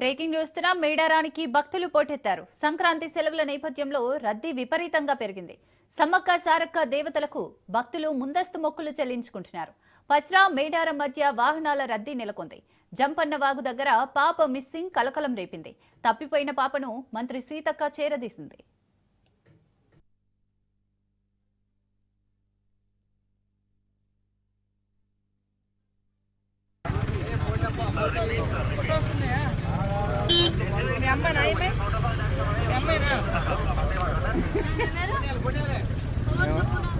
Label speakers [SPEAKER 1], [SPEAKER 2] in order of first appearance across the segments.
[SPEAKER 1] Breaking news మేడారానికి భక్తులు పోటెత్తారు. సంక్రాంతి సెలవుల నేపథ్యంలో రద్దీ విపరీతంగా పెరిగింది. సమ్మక్క సారక్క దేవతలకు భక్తులు ముందస్తు మొక్కులు చెల్లించుకుంటున్నారు. పస్రా మేడారం మధ్య వాహనాల రద్దీ నెలకొంది. జంపన్న వాగు దగ్గర పాప మిస్సింగ్ కలకలం రేపింది. తప్పిపోయిన పాపను మంత్రి సీతక్క చేరదీసింది.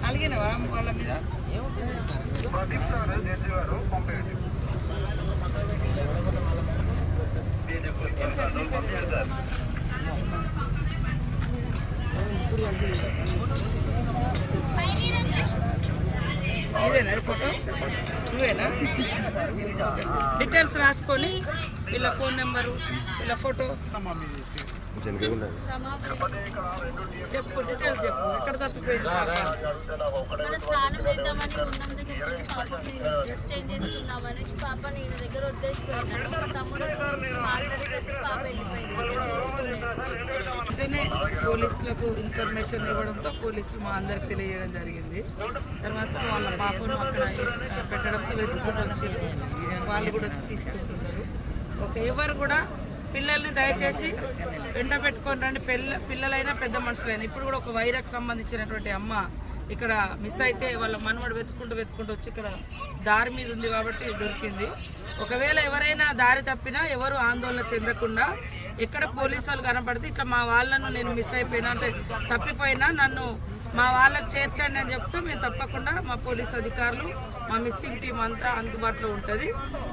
[SPEAKER 2] అలిగినవా వాళ్ళ మీద ఇదేనా ఫోటో నువ్వేనా డీటెయిల్స్ రాసుకొని వీళ్ళ ఫోన్ నెంబరు వీళ్ళ ఫోటో చెప్పు డీటెయిల్స్ చెప్పు ఎక్కడ తప్పిపోయింది
[SPEAKER 3] స్నానం చేద్దామని ఉన్నాం దగ్గర పాపని డ్రెస్ చేంజ్ చేసుకుందామని పాప నేను దగ్గర వదిలేసిపోయినాడు. మా తమ్ముడు వచ్చి మాట్లాడేసరికి పాప
[SPEAKER 2] వెంటనే పోలీసులకు ఇన్ఫర్మేషన్ ఇవ్వడంతో పోలీసులు మా అందరికి తెలియజేయడం జరిగింది. తర్వాత వాళ్ళ పాపను అక్కడ పెట్టడంతో వెతుక్కుంటూ వచ్చారు. వాళ్ళు కూడా వచ్చి తీసుకుంటున్నారు. ఎవరు కూడా పిల్లల్ని దయచేసి వెంట పెట్టుకొని రండి. పిల్లలైనా పెద్ద మనుషులైనా. ఇప్పుడు కూడా ఒక వైరక్ సంబంధించినటువంటి అమ్మ ఇక్కడ మిస్ అయితే వాళ్ళ మనవడు వెతుక్కుంటూ వచ్చి ఇక్కడ దారి మీద ఉంది కాబట్టి దొరికింది. ఒకవేళ ఎవరైనా దారి తప్పినా ఎవరు ఆందోళన చెందకుండా ఎక్కడ పోలీసు వాళ్ళు కనపడితే ఇట్లా మా వాళ్ళను నేను మిస్ అయిపోయినా అంటే తప్పిపోయినా నన్ను మా వాళ్ళకి చేర్చండి అని చెప్తే మేము తప్పకుండా మా పోలీస్ అధికారులు మా మిస్సింగ్ టీం అంతా అందుబాటులో ఉంటుంది.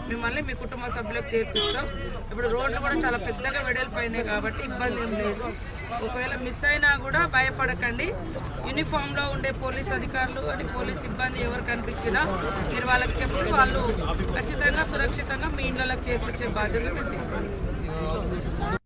[SPEAKER 2] మిమ్మల్ని మీ కుటుంబ సభ్యులకు చేర్పిస్తాం. ఇప్పుడు రోడ్లు కూడా చాలా పెద్దగా వెడల్పోయినాయి కాబట్టి ఇబ్బంది ఏం లేదు. ఒకవేళ మిస్ అయినా కూడా భయపడకండి. యూనిఫామ్లో ఉండే పోలీస్ అధికారులు అని పోలీస్ సిబ్బంది ఎవరు కనిపించినా మీరు వాళ్ళకి చెప్పి వాళ్ళు ఖచ్చితంగా సురక్షితంగా మీ ఇళ్ళకి చేర్పించే బాధ్యత మేము తీసుకుంటాం.